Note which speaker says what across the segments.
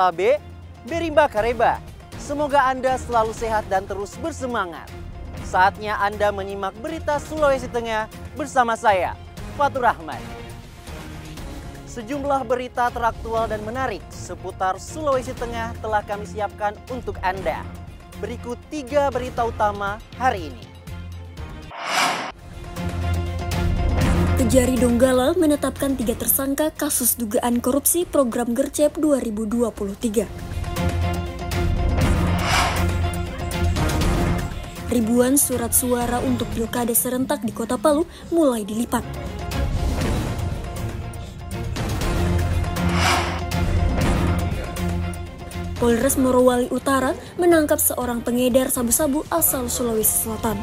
Speaker 1: Kota B, Berimba Kareba. Semoga Anda selalu sehat dan terus bersemangat. Saatnya Anda menyimak berita Sulawesi Tengah bersama saya, Fatur Rahman. Sejumlah berita teraktual dan menarik seputar Sulawesi Tengah telah kami siapkan untuk Anda. Berikut 3 berita utama hari ini.
Speaker 2: Kejari Donggala menetapkan 3 tersangka kasus dugaan korupsi program Gercep 2023. Ribuan surat suara untuk pilkada serentak di Kota Palu mulai dilipat. Polres Morowali Utara menangkap seorang pengedar sabu-sabu asal Sulawesi Selatan.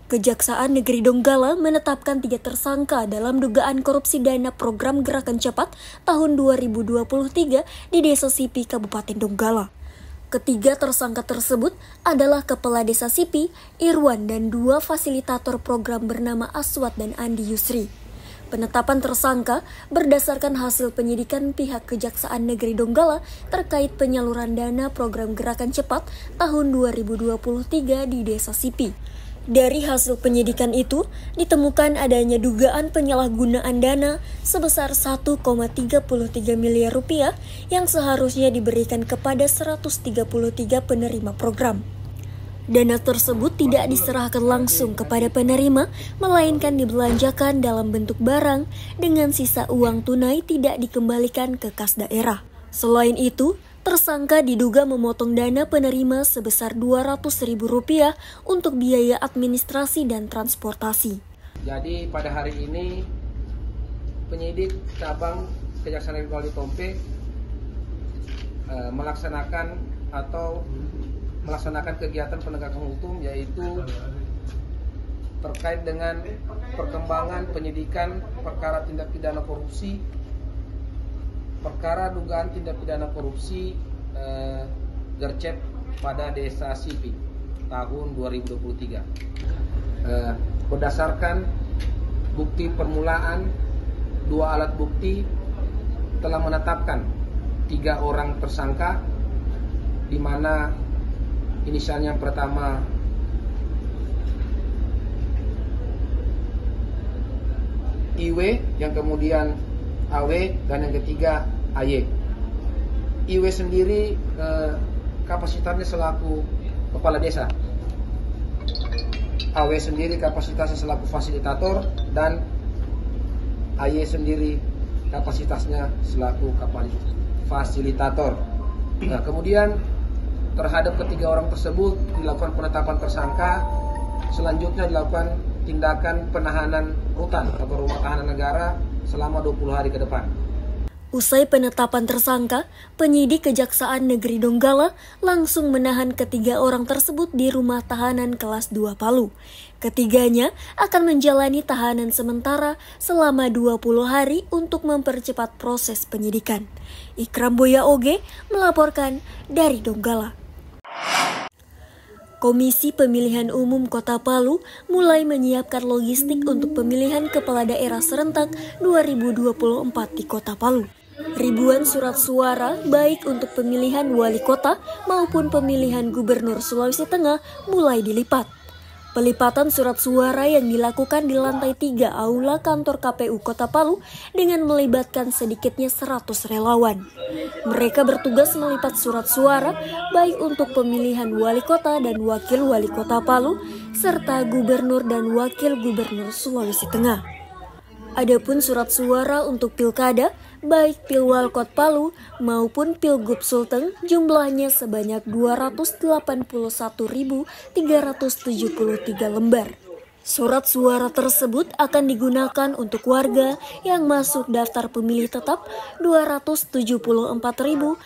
Speaker 2: Kejaksaan Negeri Donggala menetapkan 3 tersangka dalam dugaan korupsi dana program Gerakan Cepat tahun 2023 di Desa Sipi, Kabupaten Donggala. Ketiga tersangka tersebut adalah Kepala Desa Sipi, Irwan, dan 2 fasilitator program bernama Aswat dan Andi Yusri. Penetapan tersangka berdasarkan hasil penyidikan pihak Kejaksaan Negeri Donggala terkait penyaluran dana program Gerakan Cepat tahun 2023 di Desa Sipi. Dari hasil penyidikan itu, ditemukan adanya dugaan penyalahgunaan dana sebesar 1,33 miliar rupiah yang seharusnya diberikan kepada 133 penerima program. Dana tersebut tidak diserahkan langsung kepada penerima, melainkan dibelanjakan dalam bentuk barang dengan sisa uang tunai tidak dikembalikan ke kas daerah. Selain itu, tersangka diduga memotong dana penerima sebesar Rp200.000 untuk biaya administrasi dan transportasi.
Speaker 3: Jadi pada hari ini penyidik cabang Kejaksaan Negeri Kuala Tompe melaksanakan kegiatan penegakan hukum, yaitu terkait dengan perkembangan penyidikan perkara tindak pidana korupsi, perkara dugaan tindak pidana korupsi Gercep pada Desa Sipi tahun 2023. Berdasarkan bukti permulaan, 2 alat bukti telah menetapkan 3 orang tersangka, di mana inisialnya yang pertama IW, yang kemudian AW, dan yang ketiga AY. IW sendiri kapasitasnya selaku kepala desa, AW sendiri kapasitasnya selaku fasilitator, dan AY sendiri kapasitasnya selaku fasilitator. Nah, kemudian terhadap ketiga orang tersebut dilakukan penetapan tersangka. Selanjutnya dilakukan tindakan penahanan rutan atau rumah tahanan negara selama 20 hari ke depan.
Speaker 2: Usai penetapan tersangka, penyidik Kejaksaan Negeri Donggala langsung menahan ketiga orang tersebut di rumah tahanan kelas 2 Palu. Ketiganya akan menjalani tahanan sementara selama 20 hari untuk mempercepat proses penyidikan. Ikram Boya Oge melaporkan dari Donggala. Komisi Pemilihan Umum Kota Palu mulai menyiapkan logistik untuk pemilihan kepala daerah serentak 2024 di Kota Palu. Ribuan surat suara baik untuk pemilihan wali kota maupun pemilihan gubernur Sulawesi Tengah mulai dilipat. Pelipatan surat suara yang dilakukan di lantai 3 aula kantor KPU Kota Palu dengan melibatkan sedikitnya 100 relawan. Mereka bertugas melipat surat suara baik untuk pemilihan wali kota dan wakil wali kota Palu serta gubernur dan wakil gubernur Sulawesi Tengah. Adapun surat suara untuk pilkada, baik Pilwalkot Palu maupun Pilgub Sulteng, jumlahnya sebanyak 281.373 lembar. Surat suara tersebut akan digunakan untuk warga yang masuk daftar pemilih tetap 274.293,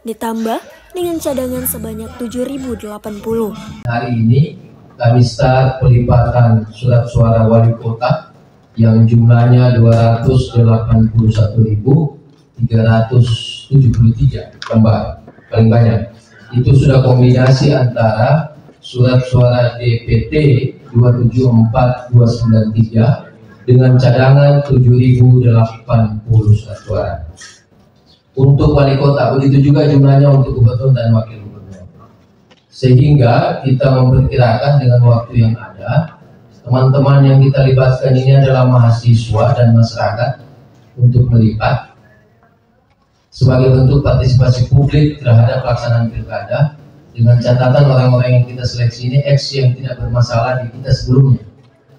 Speaker 2: ditambah dengan cadangan sebanyak 7.080.
Speaker 4: Hari ini kami start pelipatan surat suara wali kota yang jumlahnya 281.373 lembar, paling banyak. Itu sudah kombinasi antara surat suara DPT 274293 dengan cadangan 7.080 surat suara. Untuk wali kota, begitu juga jumlahnya untuk gubernur dan wakil gubernur. Sehingga kita memperkirakan dengan waktu yang ada, teman-teman yang kita libatkan ini adalah mahasiswa dan masyarakat untuk melibat sebagai bentuk partisipasi publik terhadap pelaksanaan pilkada, dengan catatan orang-orang yang kita seleksi ini yang tidak bermasalah di kita sebelumnya.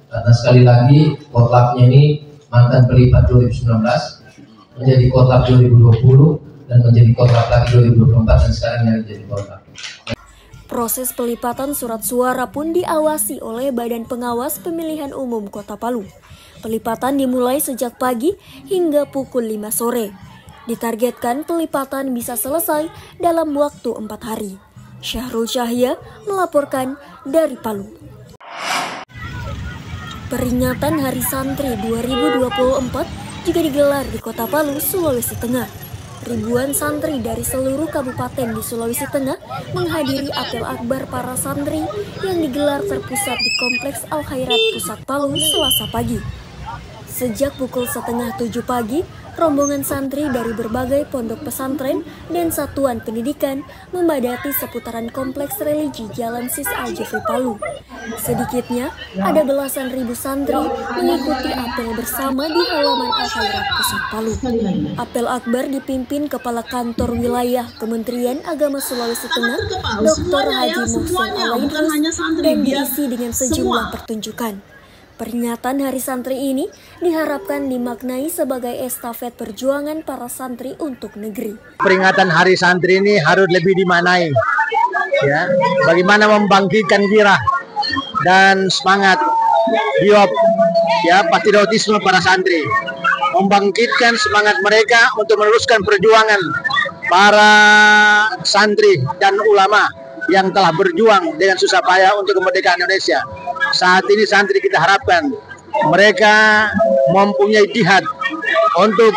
Speaker 4: Karena sekali lagi kotlapnya ini mantan pelipat 2019 menjadi kotlap 2020 dan menjadi kotlap lagi 2024 dan sekarang yang jadi kotlap.
Speaker 2: Proses pelipatan surat suara pun diawasi oleh Badan Pengawas Pemilihan Umum Kota Palu. Pelipatan dimulai sejak pagi hingga pukul 5 sore. Ditargetkan pelipatan bisa selesai dalam waktu 4 hari. Syahrul Syahya melaporkan dari Palu. Peringatan Hari Santri 2024 juga digelar di Kota Palu, Sulawesi Tengah. Ribuan santri dari seluruh kabupaten di Sulawesi Tengah menghadiri apel akbar para santri yang digelar terpusat di Kompleks Al Khairat Pusat Palu Selasa pagi. Sejak pukul 6:30 pagi, rombongan santri dari berbagai pondok pesantren dan satuan pendidikan memadati seputaran kompleks religi Jalan Sis Al-Jufri Palu. Sedikitnya, ada belasan ribu santri mengikuti apel bersama di halaman Al Khairat Pusat Palu. Apel akbar dipimpin Kepala Kantor Wilayah Kementerian Agama Sulawesi Tengah, Dr. Haji Muhsin Alaidrus, dan diisi dengan sejumlah pertunjukan. Peringatan Hari Santri ini diharapkan dimaknai sebagai estafet perjuangan para santri untuk negeri.
Speaker 5: Peringatan Hari Santri ini harus lebih dimaknai, ya, bagaimana membangkitkan gairah dan semangat hidup, ya, patriotisme para santri, membangkitkan semangat mereka untuk meneruskan perjuangan para santri dan ulama yang telah berjuang dengan susah payah untuk kemerdekaan Indonesia. Saat ini santri kita harapkan mereka mempunyai jihad untuk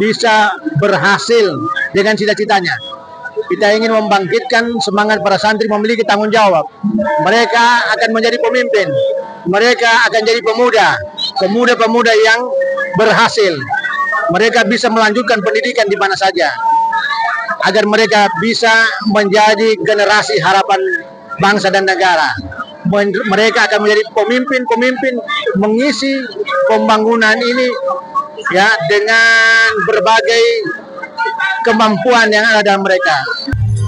Speaker 5: bisa berhasil dengan cita-citanya. Kita ingin membangkitkan semangat para santri memiliki tanggung jawab. Mereka akan menjadi pemimpin. Mereka akan jadi pemuda yang berhasil. Mereka bisa melanjutkan pendidikan di mana saja, agar mereka bisa menjadi generasi harapan bangsa dan negara. Mereka akan menjadi pemimpin mengisi pembangunan ini, ya, dengan berbagai kemampuan yang ada dalam mereka.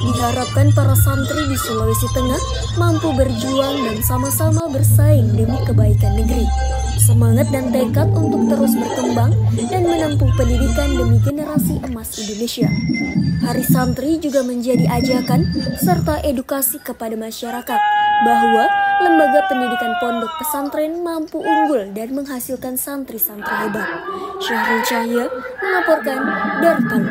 Speaker 2: Diharapkan para santri di Sulawesi Tengah mampu berjuang dan sama-sama bersaing demi kebaikan negeri. Semangat dan tekad untuk terus berkembang dan menempuh pendidikan demi generasi emas Indonesia. Hari Santri juga menjadi ajakan serta edukasi kepada masyarakat bahwa lembaga pendidikan pondok pesantren mampu unggul dan menghasilkan santri-santri hebat. Syahrul Syahya melaporkan dari Palu.